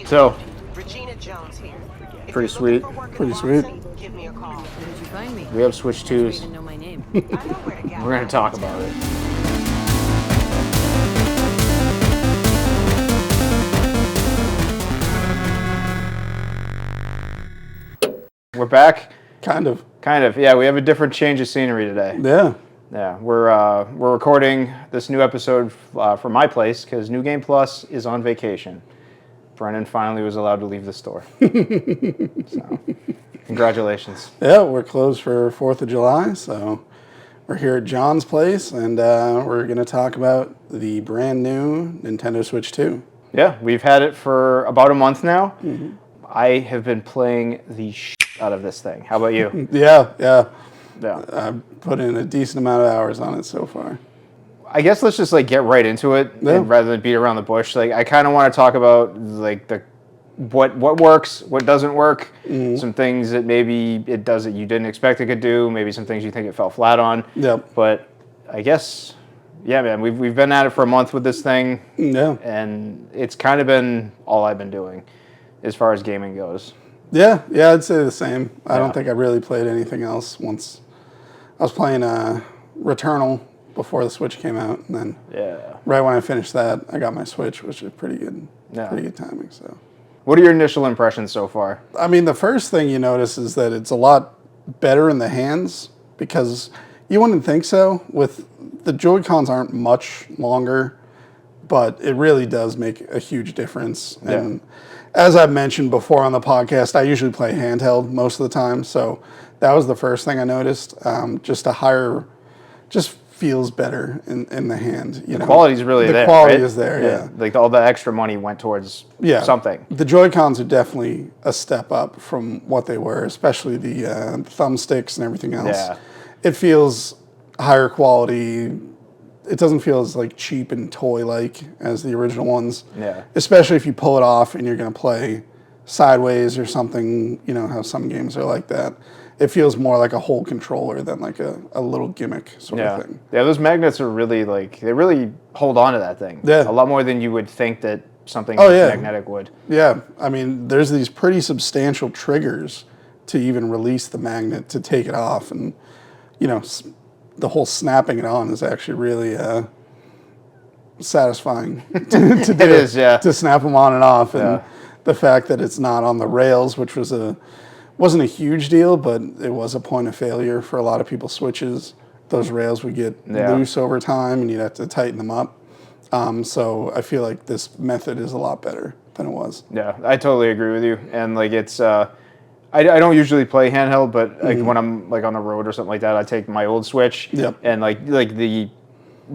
So, Regina Jones here. If pretty you're looking sweet. for work in Pretty sweet. Lansing, give me a call. Where did you find me? We have Switch I don't 2s. even know my name. I know where to get We're going to talk about it. We're back. Kind of. Kind of. Yeah, we have a different change of scenery today. Yeah. Yeah, we're recording this new episode from my place because New Game Plus is on vacation. Brennan finally was allowed to leave the store. So, congratulations. Yeah, we're closed for 4th of July, so we're here at John's place, and we're going to talk about the brand new Nintendo Switch 2. Yeah, we've had it for about a month now. I have been playing the shit out of this thing. How about you? Yeah. Yeah. I've put in a decent amount of hours on it so far. I guess let's just get right into it rather than beat around the bush. I kind of want to talk about what works, what doesn't work, some things that maybe it does that you didn't expect it could do, maybe some things you think it fell flat on. Yep. But I guess, yeah, man, we've been at it for a month with this thing. Yeah. And it's kind of been all I've been doing as far as gaming goes. Yeah, I'd say the same. I don't think I really played anything else once. I was playing Returnal before the Switch came out, and then right when I finished that, I got my Switch, which is pretty good timing. So, what are your initial impressions so far? I mean, the first thing you notice is that it's a lot better in the hands, because you wouldn't think so. With the Joy-Cons aren't much longer, but it really does make a huge difference. And as I've mentioned before on the podcast, I usually play handheld most of the time, so that was the first thing I noticed. Just feels better in the hand. The quality's really there. The quality right? is there, yeah. All the extra money went towards something. The Joy-Cons are definitely a step up from what they were, especially the thumbsticks and everything else. Yeah. It feels higher quality. It doesn't feel as cheap and toy-like as the original ones. Yeah. Especially if you pull it off and you're going to play sideways or something, how some games are like that. It feels more like a whole controller than a little gimmick sort of thing. Yeah, those magnets are really they really hold on to that thing. Yeah. A lot more than you would think that something magnetic would. Yeah, I mean, there's these pretty substantial triggers to even release the magnet to take it off, and the whole snapping it on is actually really satisfying to do. It is, yeah. To snap them on and off, and the fact that it's not on the rails, which wasn't a huge deal, but it was a point of failure for a lot of people's Switches. Those rails would get loose over time, and you'd have to tighten them up. So I feel like this method is a lot better than it was. Yeah, I totally agree with you. And it's, I don't usually play handheld, but when I'm on the road or something like that, I take my old Switch. Yep. And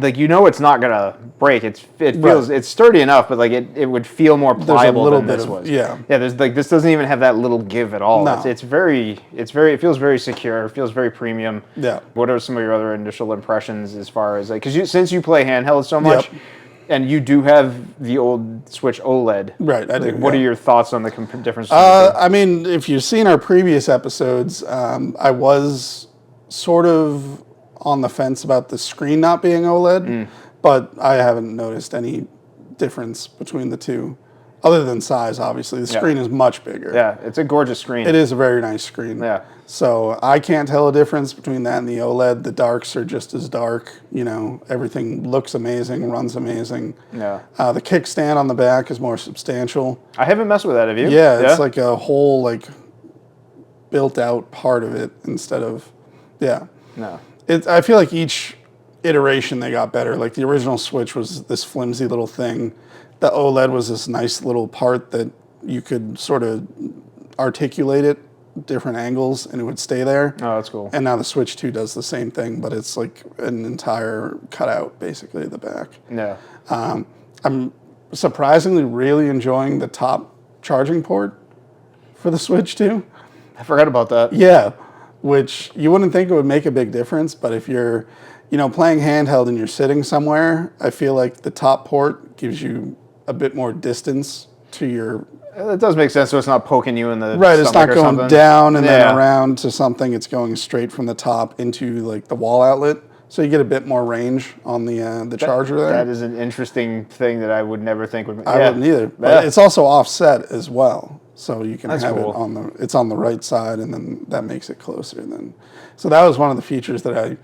it's not gonna break. It feels it's sturdy enough, but it would feel more pliable than this was. Yeah. There's this doesn't even have that little give at all. No. It feels very secure. It feels very premium. Yeah. What are some of your other initial impressions as far as since you play handheld so much, and you do have the old Switch OLED. Right. I do. What are your thoughts on the difference? I mean, if you've seen our previous episodes, I was sort of on the fence about the screen not being OLED, but I haven't noticed any difference between the two, other than size, obviously. The screen is much bigger. Yeah, it's a gorgeous screen. It is a very nice screen. Yeah. So I can't tell a difference between that and the OLED. The darks are just as dark. Everything looks amazing, runs amazing. Yeah. The kickstand on the back is more substantial. I haven't messed with that, have you? Yeah, it's like a whole built out part of it instead of, No. I feel like each iteration they got better. Like the original Switch was this flimsy little thing. The OLED was this nice little part that you could sort of articulate it different angles and it would stay there. Oh, that's cool. And now the Switch 2 does the same thing, but it's like an entire cutout basically at the back. Yeah. I'm surprisingly really enjoying the top charging port for the Switch 2. I forgot about that. Yeah. Which you wouldn't think it would make a big difference, but if you're, playing handheld and you're sitting somewhere, I feel like the top port gives you a bit more distance to your... That does make sense, so it's not poking you in the Right, it's not going something. down and then around to something. It's going straight from the top into, the wall outlet, so you get a bit more range on the charger there. That is an interesting thing that I would never think would. I wouldn't either. But it's also offset as well, so you can have it on it's on the right side, and then that makes it closer. So that was one of the features that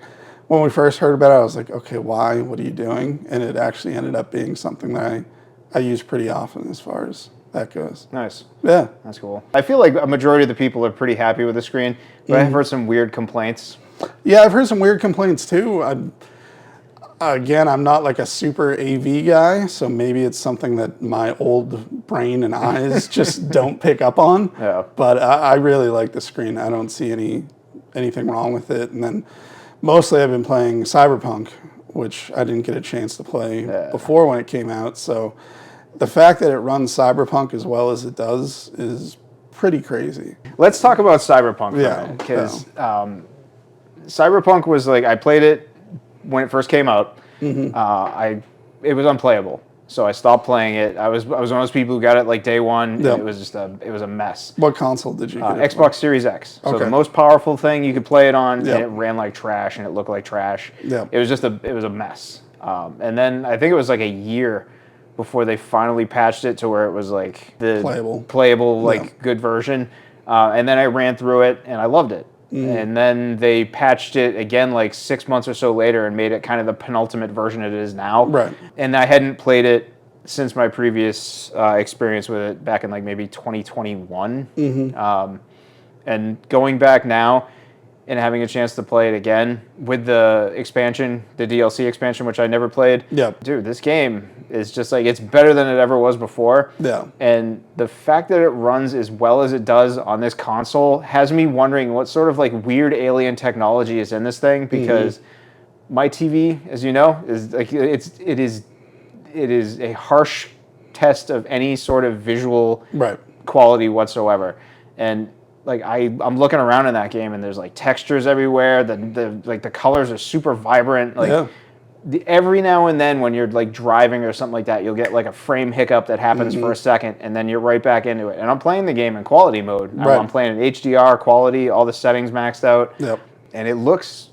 when we first heard about it, I was like, okay, why? What are you doing? And it actually ended up being something that I use pretty often as far as that goes. Nice. Yeah. That's cool. I feel like a majority of the people are pretty happy with the screen, but I've heard some weird complaints. Yeah, I've heard some weird complaints too. Again, I'm not like a super AV guy, so maybe it's something that my old brain and eyes just don't pick up on. Yeah. But I really like the screen. I don't see anything wrong with it. And then mostly I've been playing Cyberpunk, which I didn't get a chance to play before when it came out. So the fact that it runs Cyberpunk as well as it does is pretty crazy. Let's talk about Cyberpunk for a minute, because Cyberpunk was like, I played it when it first came out. It was unplayable, so I stopped playing it. I was one of those people who got it like day one. And it was just it was a mess. What console did you get? Xbox Series X. So the most powerful thing you could play it on, and it ran like trash, and it looked like trash. It was just it was a mess. And then I think it was like a year before they finally patched it to where it was like the playable like good version. And then I ran through it and I loved it. And then they patched it again like 6 months or so later and made it kind of the penultimate version it is now. Right. And I hadn't played it since my previous experience with it back in like maybe 2021. And going back now and having a chance to play it again with the expansion, the DLC expansion, which I never played. Yeah. Dude, this game is just like, it's better than it ever was before. Yeah. And the fact that it runs as well as it does on this console has me wondering what sort of like weird alien technology is in this thing, because my TV, as you know, is like, it is a harsh test of any sort of visual quality whatsoever. And like I'm looking around in that game and there's like textures everywhere. The colors are super vibrant. Like every now and then when you're like driving or something like that, you'll get like a frame hiccup that happens for a second, and then you're right back into it. And I'm playing the game in quality mode. I'm playing in HDR quality, all the settings maxed out, and it looks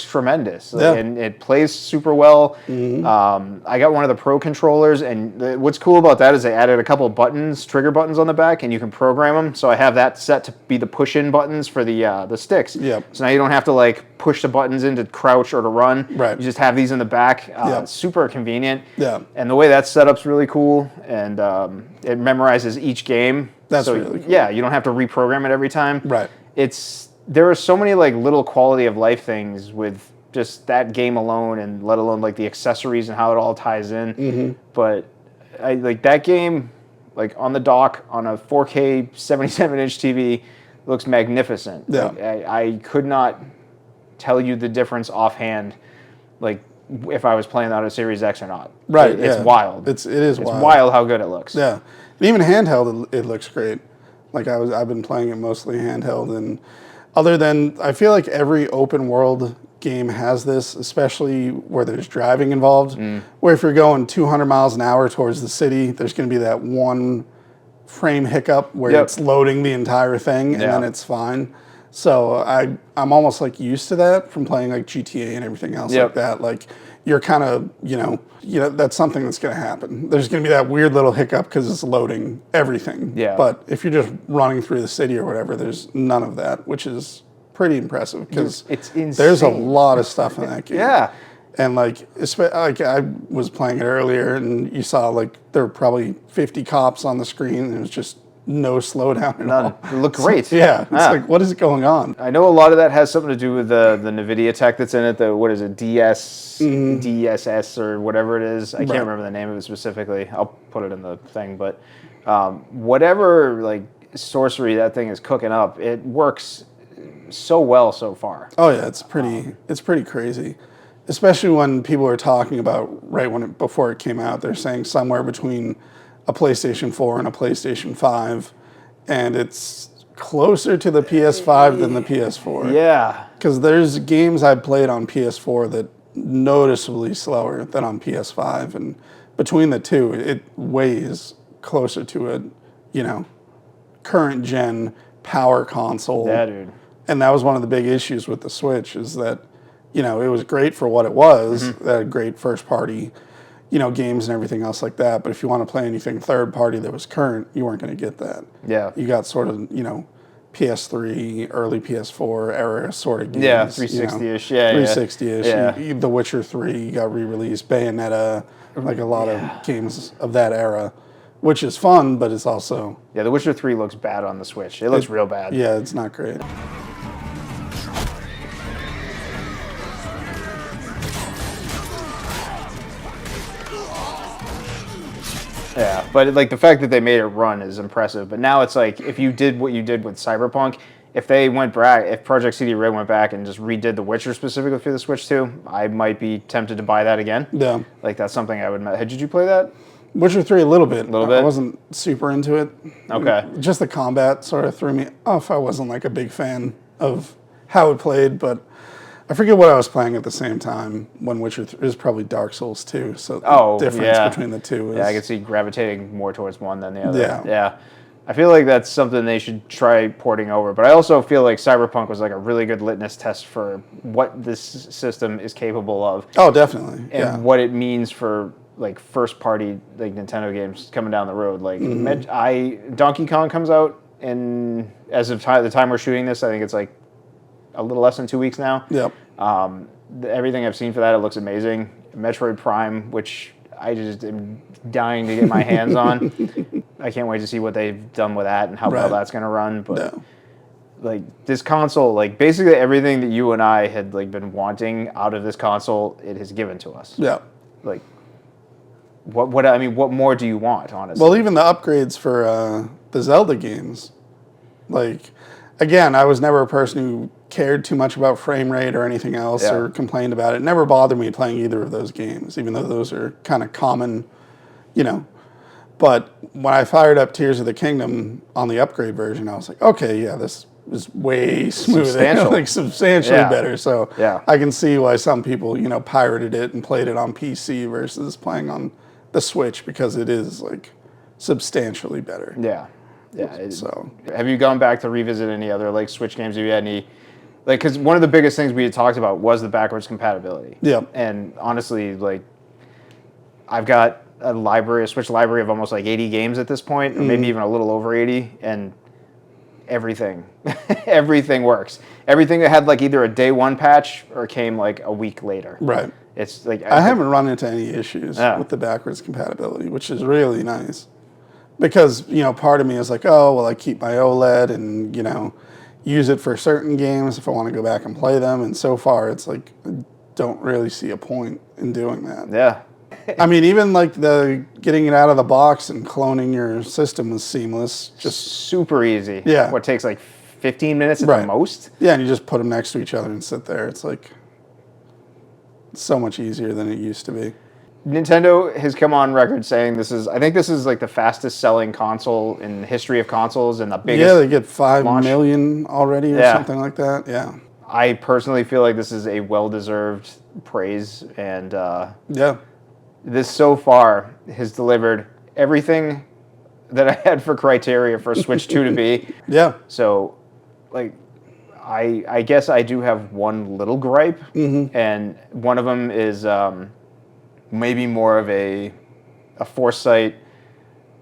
tremendous, and it plays super well. I got one of the Pro controllers, and what's cool about that is they added a couple of trigger buttons on the back, and you can program them. So I have that set to be the push-in buttons for the sticks. So now you don't have to like push the buttons in to crouch or to run. You just have these in the back. It's super convenient. And the way that's set up's really cool, and it memorizes each game. That's really cool. Yeah, you don't have to reprogram it every time. There are so many like little quality of life things with just that game alone, and let alone like the accessories and how it all ties in. But I like that game, like on the dock on a 4K 77-inch TV, looks magnificent. Like, I could not tell you the difference offhand, like if I was playing that on a Series X or not. It's wild. It is wild how good it looks. And even handheld, it looks great. Like I've been playing it mostly handheld, and other than, I feel like every open world game has this, especially where there's driving involved, where if you're going 200 miles an hour towards the city, there's going to be that one frame hiccup where it's loading the entire thing, and then it's fine. So I'm almost like used to that from playing like GTA and everything else like that. Like you're kind of, that's something that's going to happen. There's going to be that weird little hiccup because it's loading everything. But if you're just running through the city or whatever, there's none of that, which is pretty impressive because there's a lot of stuff in that game. And like I was playing it earlier, and you saw like there were probably 50 cops on the screen, and it was just no slowdown at all. It looked great. It's like, what is going on? I know a lot of that has something to do with the NVIDIA tech that's in it. What is it, DSS or whatever it is. I can't remember the name of it specifically. I'll put it in the thing. But whatever like sorcery that thing is cooking up, it works so well so far. Oh yeah, it's pretty crazy. Especially when people are talking about before it came out, they're saying somewhere between a PlayStation 4 and a PlayStation 5, and it's closer to the PS5 than the PS4. Because there's games I've played on PS4 that noticeably slower than on PS5, and between the two, it weighs closer to a, current gen power console. Yeah, dude. And that was one of the big issues with the Switch, is that it was great for what it was. That had great first party, games and everything else like that. But if you want to play anything third party that was current, you weren't going to get that. Yeah. You got sort of, PS3, early PS4 era sort of games. Yeah, 360-ish. Yeah, 360-ish. Yeah. The Witcher 3 got re-released. Bayonetta, like a lot of games of that era, which is fun, but it's also... Yeah, The Witcher 3 looks bad on the Switch. It looks real bad. Yeah, it's not great. Yeah, but like the fact that they made it run is impressive. But now it's like if you did what you did with Cyberpunk, if Project CD Red went back and just redid The Witcher specifically for the Switch 2, I might be tempted to buy that again. Yeah. Like that's something I would. Did you play that? Witcher 3 a little bit. I wasn't super into it. Okay. Just the combat sort of threw me off. I wasn't like a big fan of how it played, but I forget what I was playing at the same time when Witcher 3 is probably Dark Souls 2. So the difference between the two is... Yeah, I could see gravitating more towards one than the other. Yeah. I feel like that's something they should try porting over. But I also feel like Cyberpunk was like a really good litmus test for what this system is capable of. Oh, definitely. And what it means for like first party like Nintendo games coming down the road. Like Donkey Kong comes out in the time we're shooting this, I think it's like a little less than 2 weeks now. Yep. Everything I've seen for that, it looks amazing. Metroid Prime, which I just am dying to get my hands on. I can't wait to see what they've done with that and how well that's going to run. But like this console, like basically everything that you and I had like been wanting out of this console, it has given to us. Yeah. Like what more do you want, honestly? Well, even the upgrades for the Zelda games, like again, I was never a person who cared too much about frame rate or anything else or complained about it. It never bothered me playing either of those games, even though those are kind of common, But when I fired up Tears of the Kingdom on the upgrade version, I was like, okay, yeah, this is way smoother, substantially better. So I can see why some people, pirated it and played it on PC versus playing on the Switch because it is like substantially better. Yeah. So have you gone back to revisit any other like Switch games? Have you had any like, because one of the biggest things we had talked about was the backwards compatibility. Yeah. And honestly, like I've got a Switch library of almost like 80 games at this point, or maybe even a little over 80, and everything works. Everything that had like either a day one patch or came like a week later. Right. It's like I haven't run into any issues with the backwards compatibility, which is really nice. Because, part of me is like, oh, well, I keep my OLED and, use it for certain games if I want to go back and play them. And so far, it's like, I don't really see a point in doing that. Yeah. I mean, even like the getting it out of the box and cloning your system was seamless. Just super easy. Yeah. What takes like 15 minutes at the most? Yeah, and you just put them next to each other and sit there. It's like so much easier than it used to be. Nintendo has come on record saying I think this is like the fastest selling console in the history of consoles and the biggest. Yeah, they get 5 launch. million already or something like that. Yeah. I personally feel like this is a well-deserved praise, and this so far has delivered everything that I had for criteria for Switch 2 to be. Yeah. So, like, I guess I do have one little gripe, and one of them is maybe more of a foresight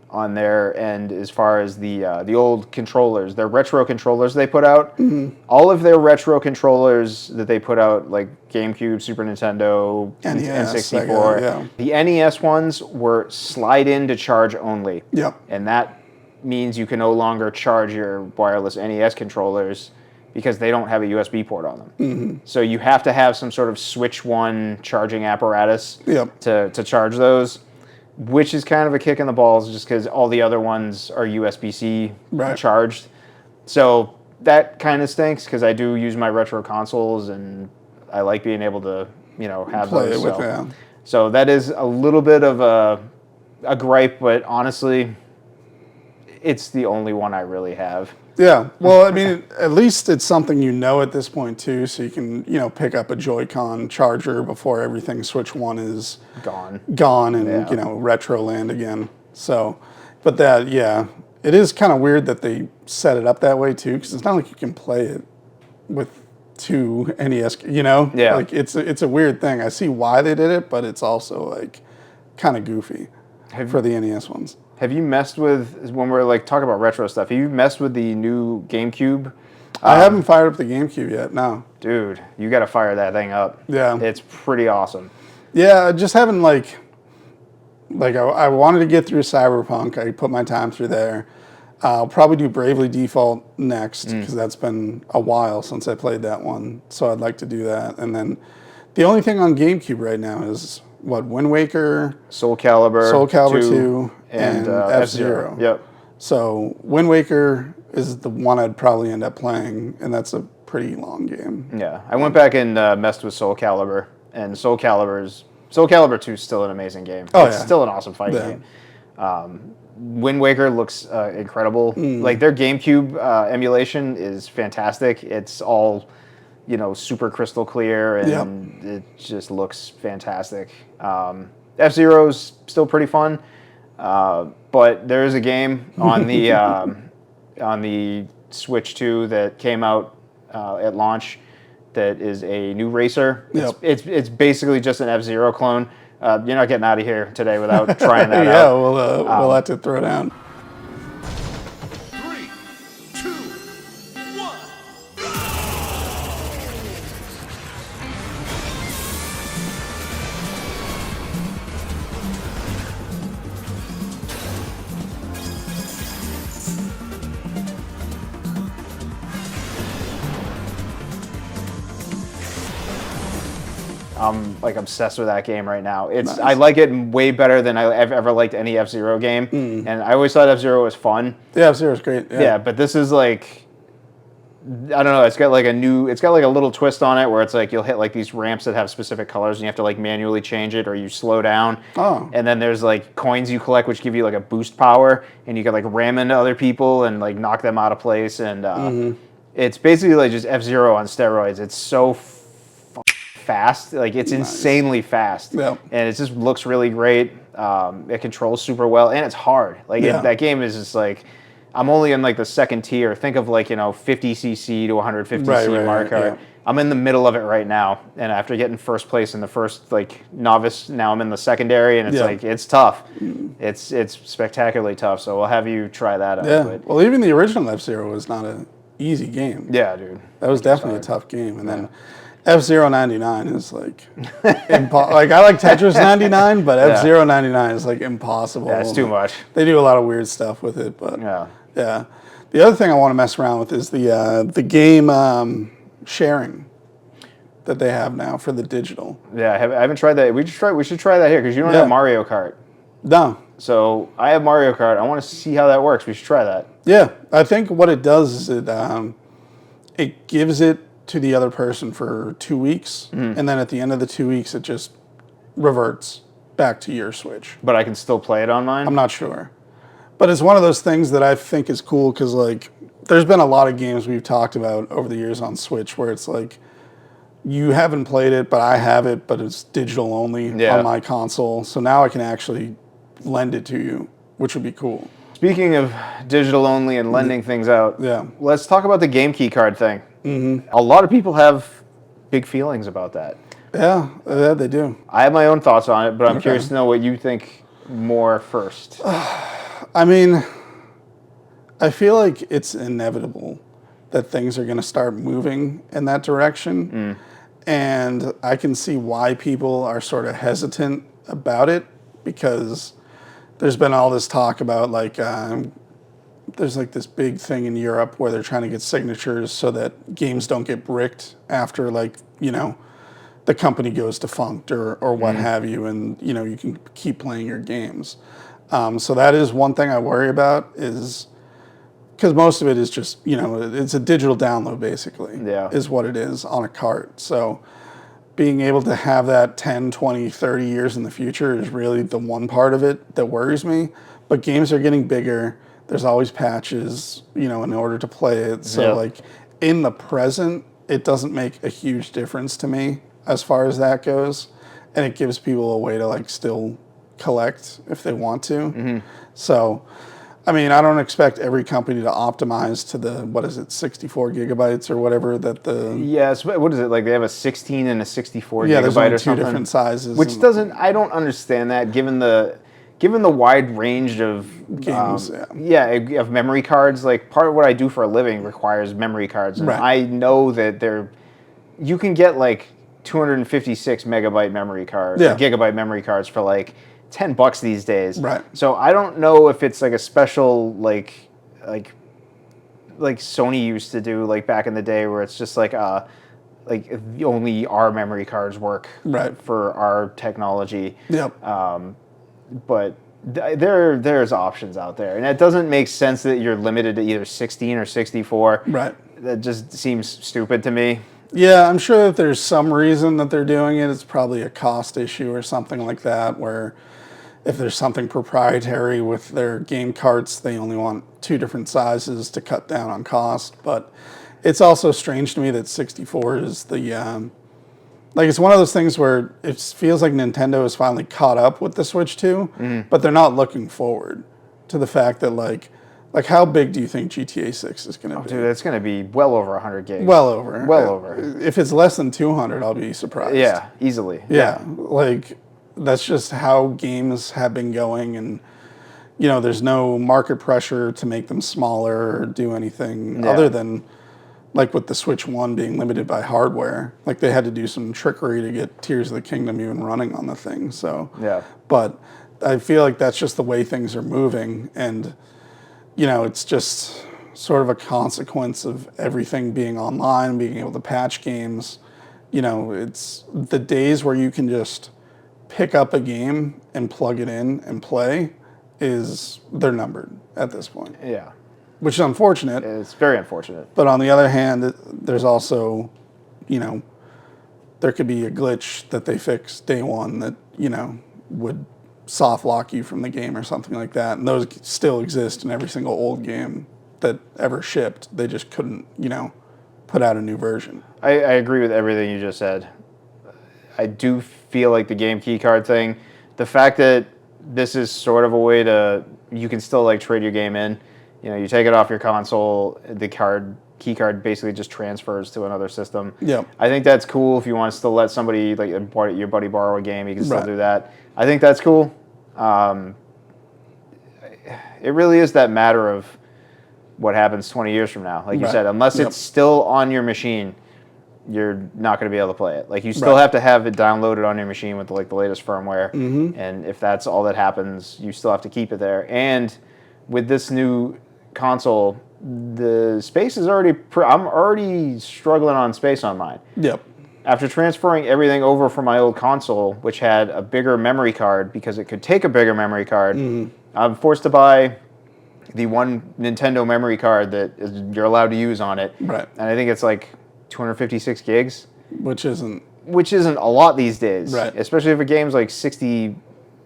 on their end as far as the old controllers, their retro controllers they put out. All of their retro controllers that they put out, like GameCube, Super Nintendo, NES, N64, Sega, the NES ones were slide in to charge only. Yep. And that means you can no longer charge your wireless NES controllers because they don't have a USB port on them. So you have to have some sort of Switch 1 charging apparatus to charge those, which is kind of a kick in the balls just because all the other ones are USB-C charged. So that kind of stinks because I do use my retro consoles and I like being able to, have play those. It with them. So that is a little bit of a gripe, but honestly, it's the only one I really have. Yeah, well, I mean, at least it's something at this point too, so you can pick up a Joy-Con charger before everything Switch 1 is gone and retro land again. So, but it is kind of weird that they set it up that way too, because it's not like you can play it with to NES, you know? Yeah. Like, it's a weird thing. I see why they did it, but it's also, like, kind of goofy for the NES ones. Have you messed with, when we're, like, talking about retro stuff, have you messed with the new GameCube? I haven't fired up the GameCube yet, no. Dude, you got to fire that thing up. Yeah. It's pretty awesome. Yeah, I just haven't, like I wanted to get through Cyberpunk. I put my time through there. I'll probably do Bravely Default next because that's been a while since I played that one. So I'd like to do that. And then the only thing on GameCube right now is, Wind Waker, Soul Calibur 2, and F-Zero. Yep. So Wind Waker is the one I'd probably end up playing, and that's a pretty long game. Yeah, I went back and messed with Soul Calibur, and Soul Calibur 2 is still an amazing game. Oh, it's still an awesome fighting game. Wind Waker looks incredible. Like, their GameCube emulation is fantastic. It's all, super crystal clear, and it just looks fantastic. F-Zero's still pretty fun, but there is a game on the Switch 2 that came out at launch that is a new racer. It's basically just an F-Zero clone. You're not getting out of here today without trying that out. Yeah, we'll have to throw down. 3, 2, 1. I'm like obsessed with that game right now. I like it way better than I've ever liked any F-Zero game, and I always thought F-Zero was fun. Yeah, F-Zero's great. Yeah, but this is like, I don't know. It's got like a little twist on it where it's like you'll hit like these ramps that have specific colors, and you have to like manually change it, or you slow down. Oh. And then there's like coins you collect which give you like a boost power, and you can like ram into other people and like knock them out of place. And it's basically like just F-Zero on steroids. It's so fast, like it's insanely fast, and it just looks really great. It controls super well, and it's hard. Like that game is just like, I'm only in like the second tier. Think of like 50cc to 150cc Mario Kart. I'm in the middle of it right now, and after getting first place in the first like novice, now I'm in the secondary, and it's like it's tough. It's spectacularly tough. So we'll have you try that out. Yeah. But, well, even the original F-Zero was not an easy game. Yeah, dude. That was definitely a tough game, and then F-Zero 99 is like, like I like Tetris 99, but F-Zero 99 is like impossible. Yeah, it's too much. They do a lot of weird stuff with it, but yeah. The other thing I want to mess around with is the game sharing that they have now for the digital. Yeah, I haven't tried that. We should try that here because you don't have Mario Kart. No. So I have Mario Kart. I want to see how that works. We should try that. Yeah, I think what it does is it gives it to the other person for 2 weeks, and then at the end of the 2 weeks, it just reverts back to your Switch. But I can still play it on mine? I'm not sure. But it's one of those things that I think is cool because, like, there's been a lot of games we've talked about over the years on Switch where it's like, you haven't played it, but I have it, but it's digital only on my console. So now I can actually lend it to you, which would be cool. Speaking of digital only and lending things out, let's talk about the game Keycard thing. A lot of people have big feelings about that. Yeah, they do. I have my own thoughts on it, but I'm curious to know what you think more first. I mean, I feel like it's inevitable that things are going to start moving in that direction. And I can see why people are sort of hesitant about it because there's been all this talk about like, there's like this big thing in Europe where they're trying to get signatures so that games don't get bricked after like, the company goes defunct or what have you, and you can keep playing your games. So that is one thing I worry about is because most of it is just, it's a digital download basically is what it is on a cart. So being able to have that 10, 20, 30 years in the future is really the one part of it that worries me. But games are getting bigger. There's always patches, in order to play it. So like in the present, it doesn't make a huge difference to me as far as that goes. And it gives people a way to like still collect if they want to. So I mean, I don't expect every company to optimize to the, what is it, 64 gigabytes or whatever that the... Yeah, so what is it, like they have a 16 and a 64 Yeah, there's gigabyte only or two something? different sizes. Which doesn't, I don't understand that given the wide range of Games, of memory cards. Like part of what I do for a living requires memory cards, and Right. I know that you can get like 256 megabyte memory cards, Yeah. gigabyte memory cards for like $10 these days. Right. So I don't know if it's like a special like Sony used to do like back in the day, where it's just like only our memory cards work Right. for our technology. Yep. But there's options out there, and it doesn't make sense that you're limited to either 16 or 64. Right. That just seems stupid to me. Yeah, I'm sure that there's some reason that they're doing it. It's probably a cost issue or something like that, where if there's something proprietary with their game carts, they only want two different sizes to cut down on cost. But it's also strange to me that 64 is the... like, it's one of those things where it feels like Nintendo has finally caught up with the Switch 2, but they're not looking forward to the fact that, like how big do you think GTA 6 is going to be? Dude, it's going to be well over 100 gigs. Well over. Well over. If it's less than 200, I'll be surprised. Yeah, easily. Yeah, like, that's just how games have been going, and, you know, there's no market pressure to make them smaller or do anything other than... like with the Switch 1 being limited by hardware, like they had to do some trickery to get Tears of the Kingdom even running on the thing. So, Yeah. But I feel like that's just the way things are moving. And, you know, it's just sort of a consequence of everything being online, being able to patch games. You know, it's the days where you can just pick up a game and plug it in and play they're numbered at this point. Yeah. Which is unfortunate. It's very unfortunate. But on the other hand, there's also, you know, there could be a glitch that they fix day one that, you know, would soft lock you from the game or something like that. And those still exist in every single old game that ever shipped. They just couldn't, you know, put out a new version. I agree with everything you just said. I do feel like the game keycard thing, the fact that this is sort of a way you can still like trade your game in. You know, you take it off your console, the key card basically just transfers to another system. Yeah. I think that's cool. If you want to still let somebody, like your buddy, borrow a game, you can still Right. do that. I think that's cool. It really is that matter of what happens 20 years from now. Like you Right. said, unless Yep. it's still on your machine, you're not going to be able to play it. Like you still Right. have to have it downloaded on your machine with the latest firmware. Mm-hmm. And if that's all that happens, you still have to keep it there. And with this new console, the space is already... I'm already struggling on space on mine. Yep. After transferring everything over from my old console, which had a bigger memory card because it could take a bigger memory card, I'm forced to buy the one Nintendo memory card that you're allowed to use on it. Right. And I think it's like 256 gigs. Which isn't... Which isn't a lot these days. Right. Especially if a game's like 60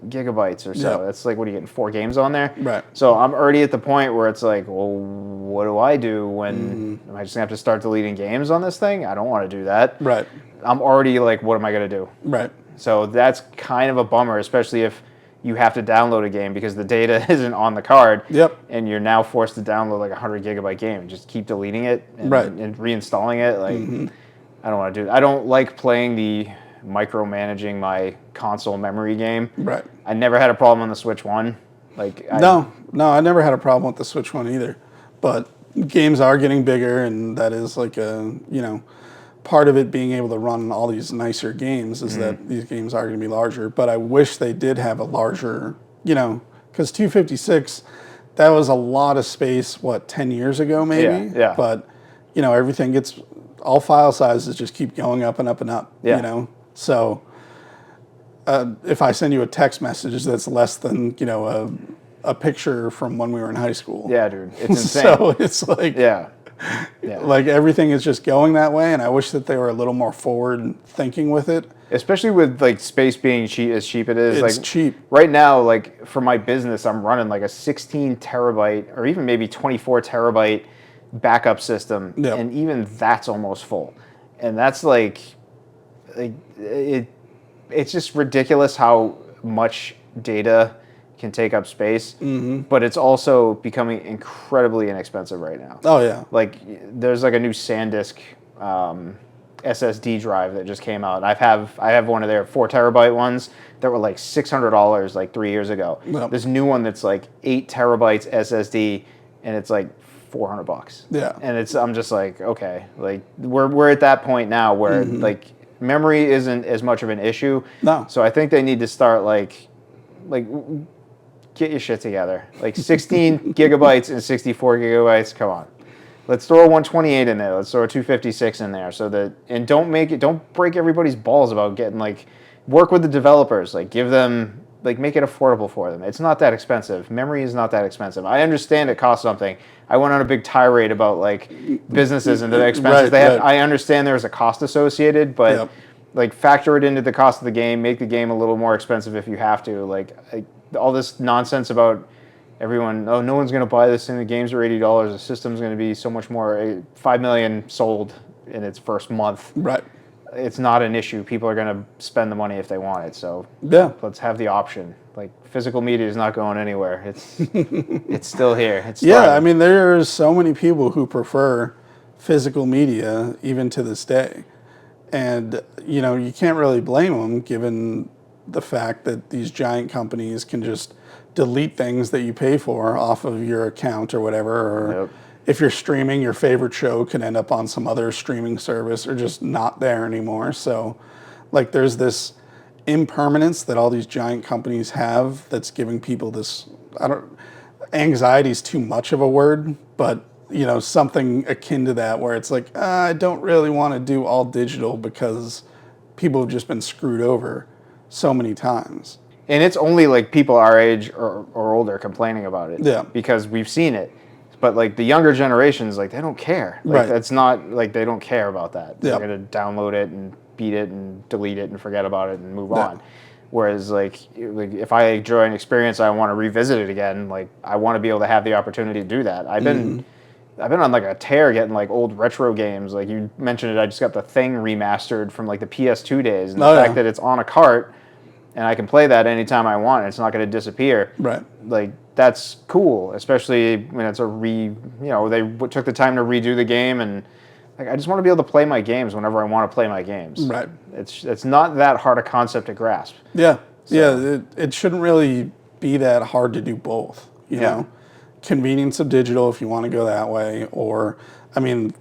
gigabytes or so. Yep. That's like, what are you getting, 4 games on there? Right. So I'm already at the point where it's like, well, what do I do when... Am I just going to have to start deleting games on this thing? I don't want to do that. Right. I'm already like, what am I going to do? Right. So that's kind of a bummer, especially if you have to download a game because the data isn't on the card. Yep. And you're now forced to download like a 100 gigabyte game and just keep deleting it and, Right. and reinstalling it. Like, I don't want to do that. I don't like playing the micromanaging my console memory game. Right. I never had a problem on the Switch 1. Like, No, I never had a problem with the Switch 1 either. But games are getting bigger, and that is like a, you know, part of it being able to run all these nicer games is that these games are going to be larger. But I wish they did have a larger, you know, because 256, that was a lot of space, 10 years ago maybe? Yeah. But, you know, everything gets, all file sizes just keep going up and up and up, Yeah. you know? So if I send you a text message that's less than, you know, a picture from when we were in high school. yeah, dude, it's insane. So it's like, Yeah. like everything is just going that way, and I wish that they were a little more forward thinking with it. Especially with like space being cheap as cheap it is. It's like cheap. Right now, like for my business, I'm running like a 16 terabyte or even maybe 24 terabyte backup system, Yep. and even that's almost full. And that's like it's just ridiculous how much data can take up space, but it's also becoming incredibly inexpensive right now. Oh yeah. Like there's like a new SanDisk SSD drive that just came out. I have one of their 4 terabyte ones that were like $600 like 3 years ago. Yep. This new one that's like 8 terabytes SSD, and it's like $400. Yeah. And I'm just like, okay, like we're at that point now where like memory isn't as much of an issue. No. So I think they need to start like get your shit together. Like 16 gigabytes and 64 gigabytes. Come on. Let's throw a 128 in there. Let's throw a 256 in there and don't break everybody's balls about getting like, work with the developers. Like give them, like make it affordable for them. It's not that expensive. Memory is not that expensive. I understand it costs something. I went on a big tirade about like businesses and the expenses they have. I understand there's a cost associated, but like factor it into the cost of the game, make the game a little more expensive if you have to. Like all this nonsense about everyone, oh, no one's going to buy this thing. The games are $80. The system's going to be so much more. 5 million sold in its first month. Right. It's not an issue. People are going to spend the money if they want it. So let's have the option. Like physical media is not going anywhere. It's still here. It's thriving. I mean, there's so many people who prefer physical media even to this day. And, you know, you can't really blame them given the fact that these giant companies can just delete things that you pay for off of your account or whatever. Or if you're streaming, your favorite show can end up on some other streaming service or just not there anymore. So, like, there's this impermanence that all these giant companies have that's giving people this, anxiety is too much of a word, but you know, something akin to that where it's like, I don't really want to do all digital because people have just been screwed over so many times. And it's only like people our age or older complaining about it. Yeah. Because we've seen it. But like the younger generations, like they don't care. Like that's not like they don't care about that. They're going to download it and beat it and delete it and forget about it and move on. Whereas like if I enjoy an experience, I want to revisit it again. Like I want to be able to have the opportunity to do that. I've been on like a tear getting like old retro games. Like you mentioned it, I just got The Thing remastered from like the PS2 days. And the fact that it's on a cart and I can play that anytime I want, it's not going to disappear. Right. Like that's cool, especially when it's they took the time to redo the game, and like I just want to be able to play my games whenever I want to play my games. Right. It's not that hard a concept to grasp. Yeah. So. Yeah. It shouldn't really be that hard to do both. You know, convenience of digital if you want to go that way, or I mean,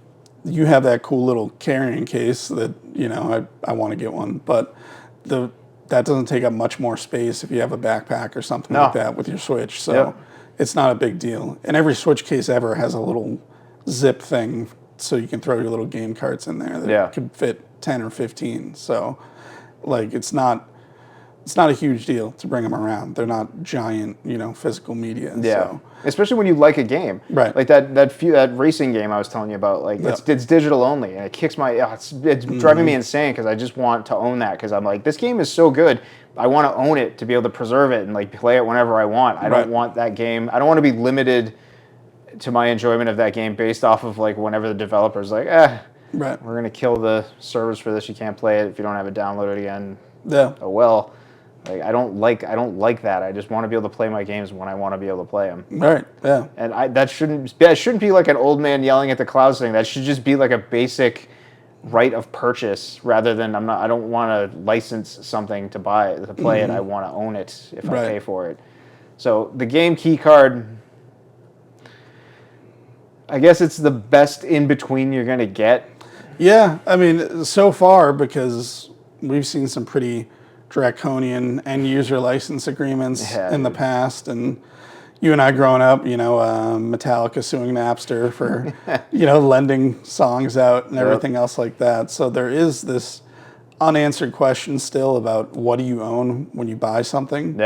you have that cool little carrying case that I want to get one, but that doesn't take up much more space if you have a backpack or something like that with your Switch. So it's not a big deal. And every Switch case ever has a little zip thing so you can throw your little game carts in there that could fit 10 or 15. So like it's not a huge deal to bring them around. They're not giant, physical media. Yeah. So. Especially when you like a game. Right. Like that racing game I was telling you about, like it's digital only, and it kicks my it's driving me insane because I just want to own that because I'm like, this game is so good. I want to own it to be able to preserve it and like play it whenever I want. I don't want that game. I don't want to be limited to my enjoyment of that game based off of like whenever the developer's like, we're gonna kill the servers for this. You can't play it if you don't have it downloaded again. Yeah. Oh well. Like I don't like that. I just want to be able to play my games when I want to be able to play them. Right. Yeah. And that shouldn't be like an old man yelling at the clouds thing. That should just be like a basic right of purchase rather than I don't want to license something to play it. I want to own it if I pay for it. So the game Keycard, I guess it's the best in between you're gonna get. Yeah, I mean, so far because we've seen some pretty draconian end user license agreements in the past, and you and I growing up, Metallica suing Napster for lending songs out and everything else like that. So there is this unanswered question still about what do you own when you buy something.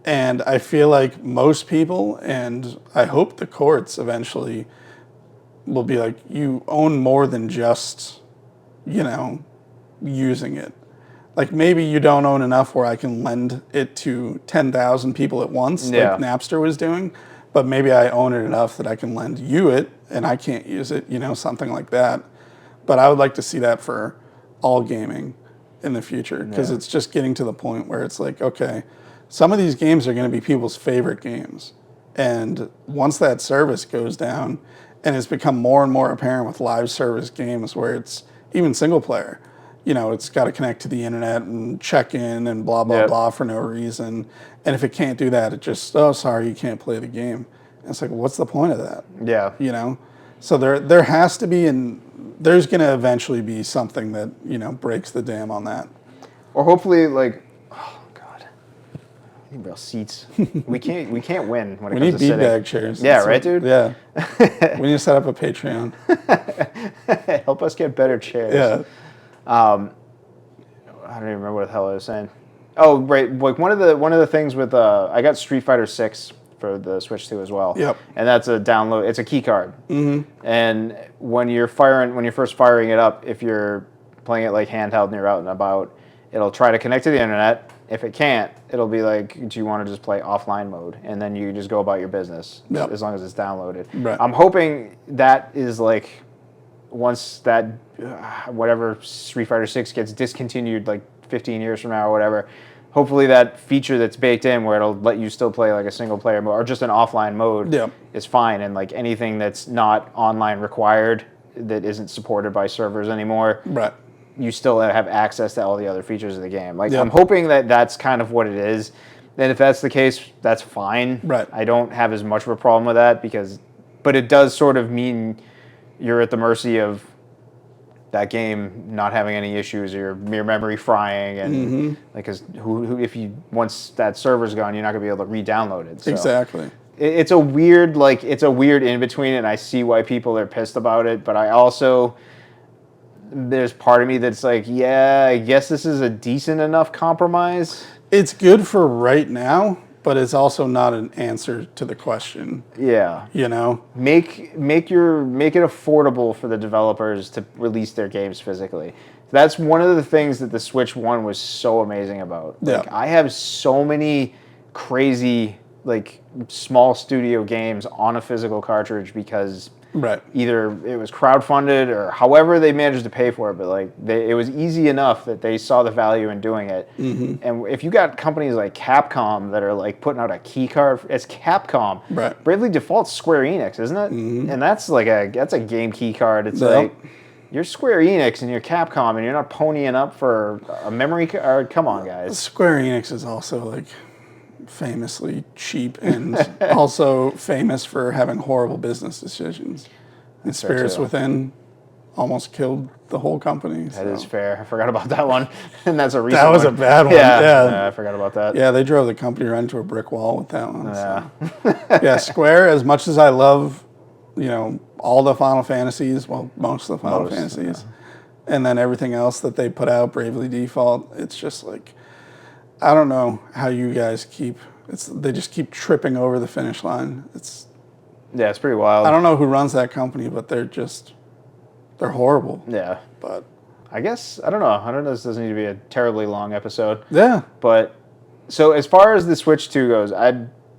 And I feel like most people, and I hope the courts eventually will be like, you own more than just using it. Like maybe you don't own enough where I can lend it to 10,000 people at once, like Napster was doing, but maybe I own it enough that I can lend you it and I can't use it, something like that. But I would like to see that for all gaming in the future because it's just getting to the point where it's like, okay, some of these games are going to be people's favorite games. And once that service goes down, and it's become more and more apparent with live service games where it's even single player, it's got to connect to the internet and check in and blah, blah, blah for no reason. And if it can't do that, it just, oh, sorry, you can't play the game. And it's like, what's the point of that? Yeah. So there has to be, there's going to eventually be something that, breaks the dam on that. Or hopefully, like, oh god, we need real seats. we can't win when it comes to sitting. We need beanbag chairs. Yeah, right, dude. Yeah. We need to set up a Patreon. Help us get better chairs. Yeah. I don't even remember what the hell I was saying. Oh, right. Like one of the things with I got Street Fighter 6 for the Switch 2 as well. Yep. And that's a download. It's a key card. Mm-hmm. And when you're first firing it up, if you're playing it like handheld and you're out and about, it'll try to connect to the internet. If it can't, it'll be like, do you want to just play offline mode? And then you just go about your business as long as it's downloaded. Right. I'm hoping that is like, once that whatever Street Fighter 6 gets discontinued like 15 years from now or whatever, hopefully that feature that's baked in where it'll let you still play like a single player mode or just an offline mode is fine. And like anything that's not online required that isn't supported by servers anymore, you still have access to all the other features of the game. Like I'm hoping that that's kind of what it is. And if that's the case, that's fine. Right. I don't have as much of a problem with that but it does sort of mean you're at the mercy of that game not having any issues or your memory frying and like, cause if once that server's gone, you're not gonna be able to re-download it. So Exactly. It's a weird in between, and I see why people are pissed about it. But I also, there's part of me that's like, yeah, I guess this is a decent enough compromise. It's good for right now, but it's also not an answer to the question. Yeah. Make it affordable for the developers to release their games physically. That's one of the things that the Switch 1 was so amazing about. Like, I have so many crazy like small studio games on a physical cartridge because either it was crowdfunded or however they managed to pay for it, but like it was easy enough that they saw the value in doing it. And if you got companies like Capcom that are like putting out a key card, it's Capcom. Bravely Default's Square Enix, isn't it? And that's a game key card. It's like you're Square Enix and you're Capcom and you're not ponying up for a memory card. Come on, guys. Square Enix is also like famously cheap and also famous for having horrible business decisions. And Spirits Within almost killed the whole company. That is fair. I forgot about that one. And that's a recent That was a bad one. Yeah, I forgot about that. Yeah, they drove the company right into a brick wall with that one. So. Square, as much as I love, all the Final Fantasies, well, most of the Final Fantasies, and then everything else that they put out, Bravely Default, it's just like, I don't know how you guys they just keep tripping over the finish line. It's pretty wild. I don't know who runs that company, but they're horrible. Yeah. But I guess, I don't know. This doesn't need to be a terribly long episode. Yeah. But, so as far as the Switch 2 goes,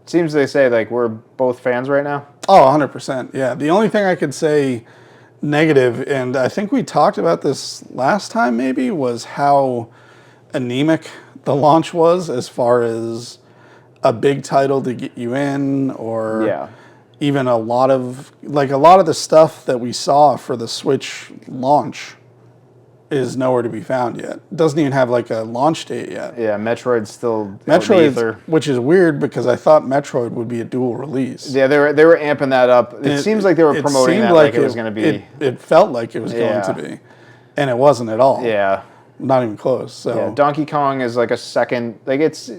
seems they say like we're both fans right now. Oh, 100%. Yeah. The only thing I could say negative, and I think we talked about this last time maybe, was how anemic the launch was as far as a big title to get you in, or even a lot of the stuff that we saw for the Switch launch is nowhere to be found yet. It doesn't even have like a launch date yet. Yeah, Metroid's still which is weird because I thought Metroid would be a dual release. Yeah, they were amping that up. It seems like they were promoting that like it was going to be. It felt like it was going to be, and it wasn't at all. Yeah. Not even close. So Donkey Kong is like a second, like it's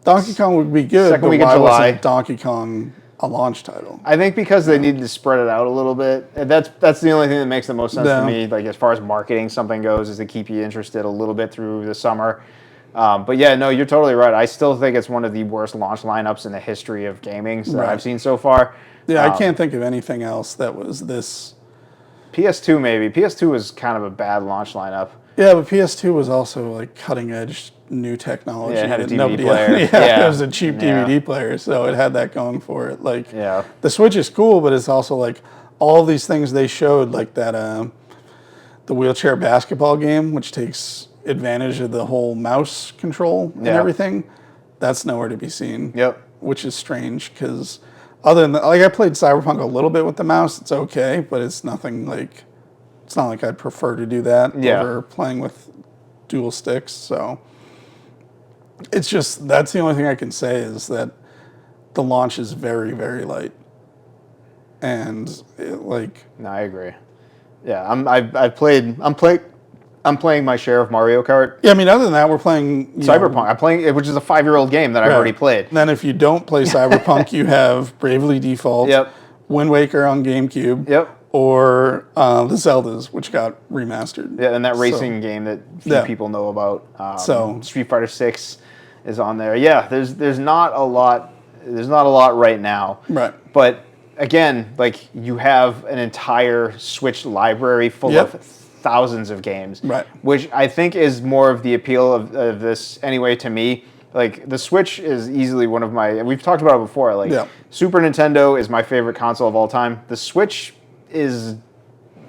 Donkey Kong would be good, second but week why of July. wasn't Donkey Kong a launch title? I think because they needed to spread it out a little bit. That's the only thing that makes the most sense to me. Like as far as marketing something goes, is to keep you interested a little bit through the summer. But yeah, no, you're totally right. I still think it's one of the worst launch lineups in the history of gaming that I've seen so far. Yeah, I can't think of anything else that was this. PS2 maybe. PS2 was kind of a bad launch lineup. Yeah, but PS2 was also like cutting edge new technology. Yeah, it had a that DVD player. It was a cheap DVD player, so it had that going for it. Like, the Switch is cool, but it's also like all these things they showed, like that the wheelchair basketball game, which takes advantage of the whole mouse control and everything. that's nowhere to be seen. Yep. Which is strange because other than like I played Cyberpunk a little bit with the mouse. It's okay, but it's nothing like it's not like I'd prefer to do that over playing with dual sticks. So it's just that's the only thing I can say is that the launch is very, very light. And no, I agree. Yeah, I'm playing my share of Mario Kart. Yeah, I mean, other than that, we're playing Cyberpunk. I'm playing, which is a 5-year-old game that I've already played. And then if you don't play Cyberpunk, you have Bravely Default, Yep. Wind Waker on GameCube, Yep. or the Zeldas, which got remastered. Yeah, and that racing game that few people know about. Street Fighter 6 is on there. Yeah, there's not a lot. There's not a lot right now. Right. But again, like you have an entire Switch library full of thousands of games. Right. Which I think is more of the appeal of this anyway to me. Like the Switch is easily one of my. We've talked about it before. Like Super Nintendo is my favorite console of all time. The Switch is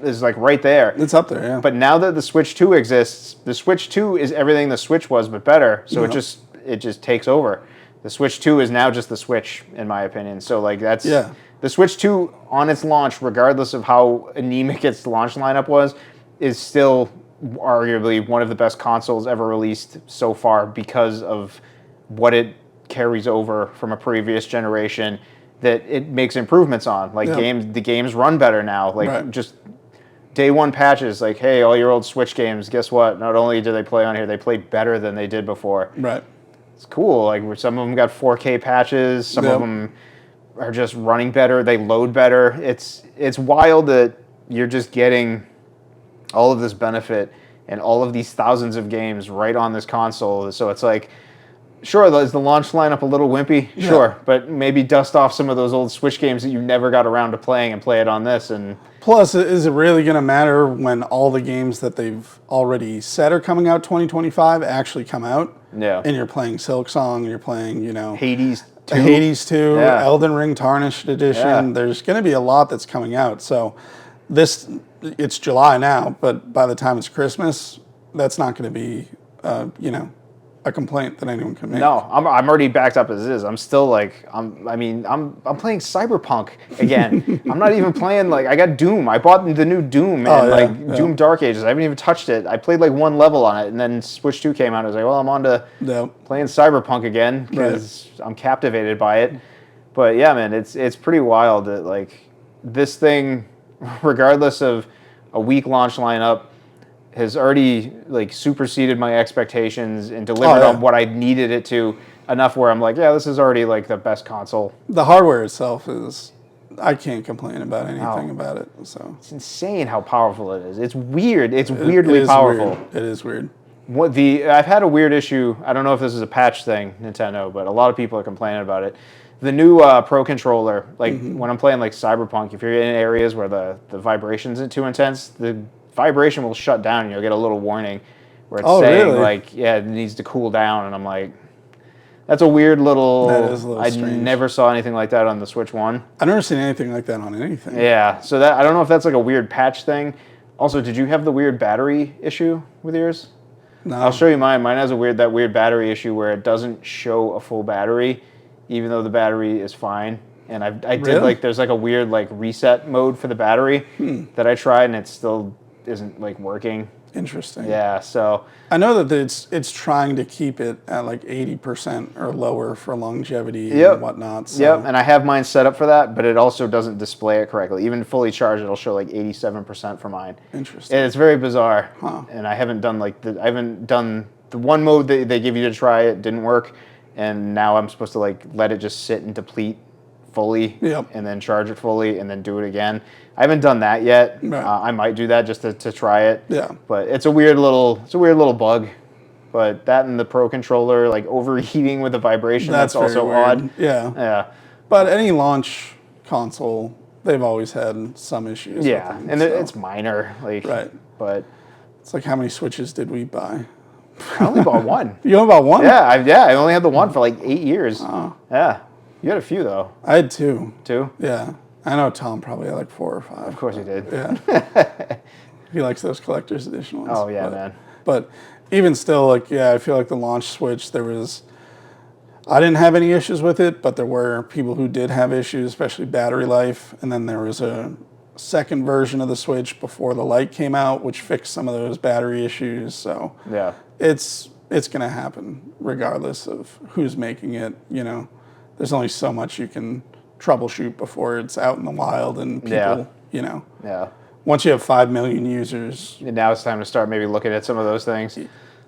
like right there. It's up there, yeah. But now that the Switch 2 exists, the Switch 2 is everything the Switch was, but better. So it just takes over. The Switch 2 is now just the Switch, in my opinion. So like that's the Switch 2 on its launch, regardless of how anemic its launch lineup was, is still arguably one of the best consoles ever released so far because of what it carries over from a previous generation that it makes improvements on. Like the games run better now. Like just day one patches, like, hey, all your old Switch games, guess what? Not only do they play on here, they play better than they did before. Right. It's cool. Like some of them got 4K patches, some of them are just running better, they load better. It's wild that you're just getting all of this benefit and all of these thousands of games right on this console. So it's like, sure, is the launch lineup a little wimpy? Yeah. Sure, but maybe dust off some of those old Switch games that you never got around to playing and play it on this. And plus, is it really going to matter when all the games that they've already said are coming out 2025 actually come out? Yeah. And you're playing Silksong, and you're playing, Hades 2. Hades 2, Yeah. Elden Ring Tarnished Edition. Yeah. There's going to be a lot that's coming out. So it's July now, but by the time it's Christmas, that's not going to be, a complaint that anyone can make. No, I'm already backed up as is. I'm still like I'm playing Cyberpunk again. I'm not even playing I got Doom. I bought the new Doom and Doom Dark Ages. I haven't even touched it. I played one level on it, and then Switch 2 came out. I was like, well, I'm on to playing Cyberpunk again because I'm captivated by it. But yeah, man, it's pretty wild that this thing, regardless of a weak launch lineup, has already superseded my expectations and delivered on what I needed it to enough where I'm like, yeah, this is already the best console. The hardware itself is, I can't complain about anything about it. So it's insane how powerful it is. It's weird. It's weirdly powerful. Weird. It is weird. I've had a weird issue. I don't know if this is a patch thing, Nintendo, but a lot of people are complaining about it. The new Pro controller, when I'm playing Cyberpunk, if you're in areas where the vibrations are too intense, the vibration will shut down and you'll get a little warning where it's saying it needs to cool down, and I'm like, that's a weird little. That is a little strange. Never saw anything like that on the Switch 1. I've never seen anything like that on anything. Yeah, so that I don't know if that's a weird patch thing. Also, did you have the weird battery issue with yours? No. I'll show you mine. Mine has that weird battery issue where it doesn't show a full battery, even though the battery is fine. And I did there's a weird reset mode for the battery that I tried, and it still isn't working. Interesting. Yeah, so I know that it's trying to keep it at 80% or lower for longevity and whatnot. So. Yep, and I have mine set up for that, but it also doesn't display it correctly. Even fully charged, it'll show 87% for mine. Interesting. And it's very bizarre. Huh. And I haven't done the one mode that they give you to try. It didn't work, and now I'm supposed to let it just sit and deplete fully, and then charge it fully, and then do it again. I haven't done that yet. Right. I might do that just to try it. Yeah. But it's a weird little bug. But that and the Pro controller overheating with the vibration, that's also weird. odd. Yeah. Yeah. But any launch console, they've always had some issues. Yeah, with them, and so. it's minor. Right. But it's how many Switches did we buy? I only bought one. You only bought one? Yeah, I only had the one for 8 years. Oh. Yeah. You had a few though. I had two. Two? Yeah. I know Tom probably had 4 or 5. Of course he did. Yeah. He likes those collector's edition ones. Oh yeah, man. But even still, I feel like the launch Switch, there was I didn't have any issues with it, but there were people who did have issues, especially battery life. And then there was a second version of the Switch before the Lite came out, which fixed some of those battery issues. So Yeah. it's going to happen regardless of who's making it. You know, there's only so much you can troubleshoot before it's out in the wild and people, Yeah. you know. Yeah. Once you have 5 million users, And now it's time to start maybe looking at some of those things.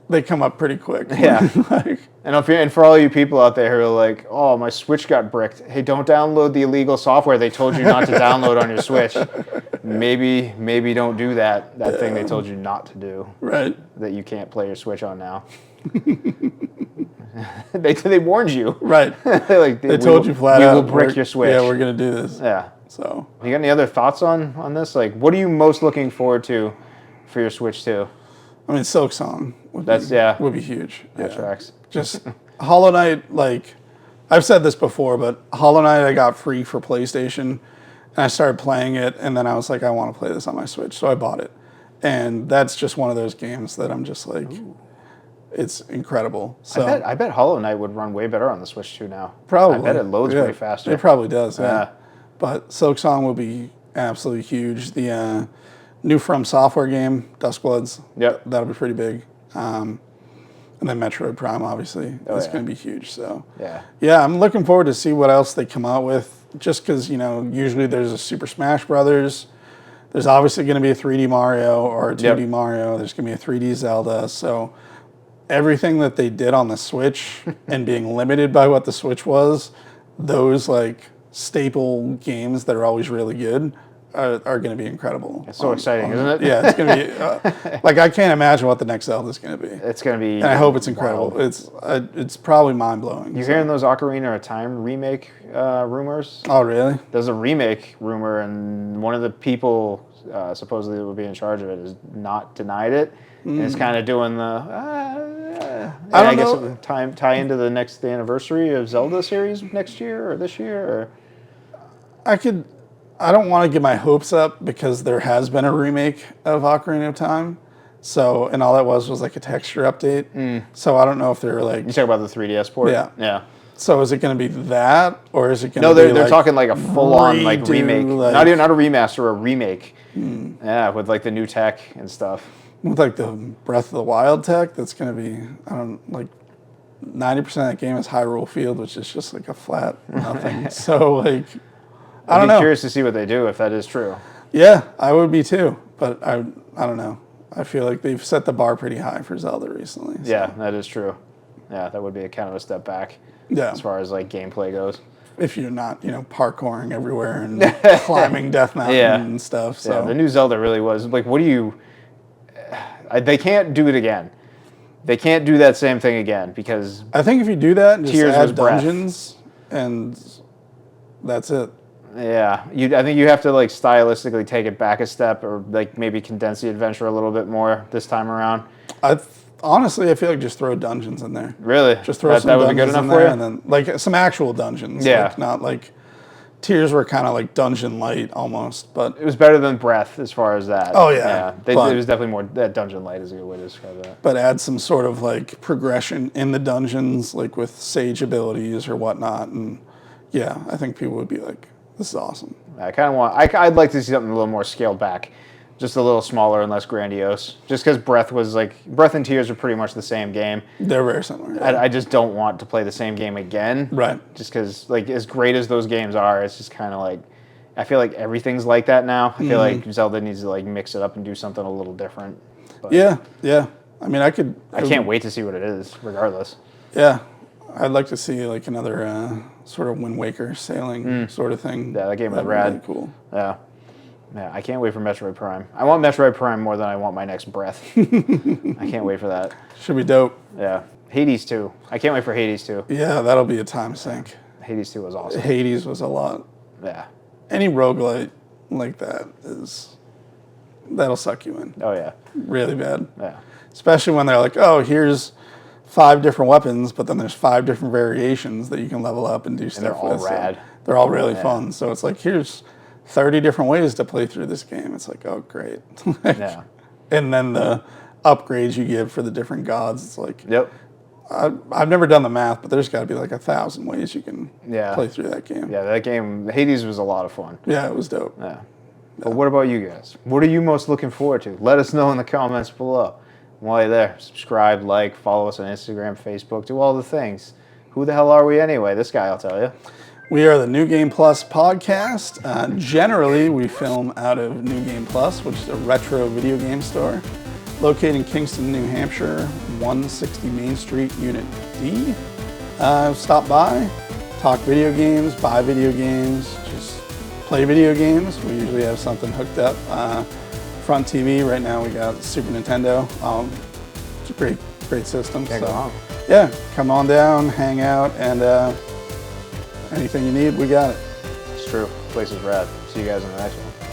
they come up pretty quick. Yeah. Like, And for all you people out there who are like, oh, my Switch got bricked. Hey, don't download the illegal software they told you not to download on your Switch. Maybe don't do that thing they told you not to do. right. That you can't play your Switch on now. They warned you. Right. Like, They told you flat out. We will brick your Switch. Yeah, we're going to do this. Yeah. So, You got any other thoughts on this? Like, what are you most looking forward to for your Switch 2? I mean, Silk Song would be huge. That tracks. Just Hollow Knight, like, I've said this before, but Hollow Knight I got free for PlayStation, and I started playing it, and then I was like, I want to play this on my Switch, so I bought it. And that's just one of those games that I'm just like, it's incredible. So I bet Hollow Knight would run way better on the Switch 2 now. probably. I bet it loads yeah, way faster. It probably does, yeah. Yeah. But Silk Song will be absolutely huge. The new From Software game, Duskbloods, Yep. that'll be pretty big. And then Metroid Prime, obviously, that's yeah. going to be huge. So Yeah. I'm looking forward to see what else they come out with. Just because usually there's a Super Smash Brothers. There's obviously going to be a 3D Mario or a 2D Mario. There's going to be a 3D Zelda. So everything that they did on the Switch and being limited by what the Switch was, those like staple games that are always really good are going to be incredible. It's so exciting, isn't it? Yeah, it's going to be like I can't imagine what the next Zelda is going to be. It's going to be. And I hope it's incredible. wild. It's probably mind blowing. You hearing those Ocarina of Time remake rumors? Oh really? There's a remake rumor, and one of the people supposedly that would be in charge of it is not denied it. And it's kind of doing the. I guess know. it would tie into the next anniversary of Zelda series next year or this year. Or I don't want to get my hopes up because there has been a remake of Ocarina of Time. So, and all that was like a texture update. So I don't know if they're like. you talk about the 3DS port. Yeah. Yeah. So is it going to be that, or is it going to No, be they're talking like a full-on like redo, remake, like- not a remaster, a remake. Yeah, with like the new tech and stuff. with like the Breath of the Wild tech? That's going to be 90% of that game is Hyrule Field, which is just like a flat nothing. So like, I don't know. I'd be curious to see what they do if that is true. Yeah, I would be too, but I don't know. I feel like they've set the bar pretty high for Zelda recently. So. Yeah, that is true. Yeah, that would be a kind of a step back. Yeah. As far as like gameplay goes. If you're not, parkouring everywhere and climbing Death Mountain and stuff. So Yeah, the new Zelda really was like, what do you? They can't do it again. They can't do that same thing again because I think if you do that and just Tears was add breath. dungeons, and that's it. yeah, I think you have to like stylistically take it back a step or like maybe condense the adventure a little bit more this time around. Honestly, I feel like just throw dungeons in there. Really? Just throw some that would be dungeons good enough in for there, you? and then like some actual dungeons. Yeah. Like, not like Tears were kind of like dungeon light almost, but It was better than Breath as far as that. Oh, yeah. It But- was definitely more that dungeon light is a good way to describe that. but add some sort of like progression in the dungeons, like with sage abilities or whatnot, and yeah, I think people would be like, "This is awesome." I kind of want. I'd like to see something a little more scaled back, just a little smaller and less grandiose. Just because Breath and Tears are pretty much the same game. They're very similar. I just don't want to play the same game again. Right. Just because, like, as great as those games are, it's just kind of like, I feel like everything's like that now. I feel like Zelda needs to like mix it up and do something a little different. But Yeah. I mean, I can't wait to see what it is, regardless. Yeah, I'd like to see like another sort of Wind Waker sailing sort of thing. Yeah, that game was That'd be rad. really cool. Yeah. Yeah, I can't wait for Metroid Prime. I want Metroid Prime more than I want my next Breath. I can't wait for that. Should be dope. Yeah. Hades 2. I can't wait for Hades 2. Yeah, that'll be a time sink. Hades 2 was awesome. Hades was a lot. Yeah. Any roguelite like that'll suck you in Oh, yeah. really bad. Yeah. Especially when they're like, oh, here's 5 different weapons, but then there's 5 different variations that you can level up and do stuff they're all with. So rad. they're all really fun. So it's like, here's 30 different ways to play through this game. It's like, oh, great. Yeah. And then the upgrades you give for the different gods, it's like, Yep. I've never done the math, but there's got to be like 1,000 ways you can Yeah. play through that game. Yeah, that game, Hades was a lot of fun. Yeah, it was dope. Yeah. But what about you guys? What are you most looking forward to? Let us know in the comments below. While you're there, subscribe, like, follow us on Instagram, Facebook, do all the things. Who the hell are we anyway? This guy, I'll tell you. We are the New Game Plus podcast. Generally, we film out of New Game Plus, which is a retro video game store located in Kingston, New Hampshire, 160 Main Street, Unit D. Stop by, talk video games, buy video games, just play video games. We usually have something hooked up. Front TV, right now we got Super Nintendo. It's a great system. Can't go wrong. Yeah, come on down, hang out, and anything you need, we got it. It's true. Place is rad. See you guys in the next one.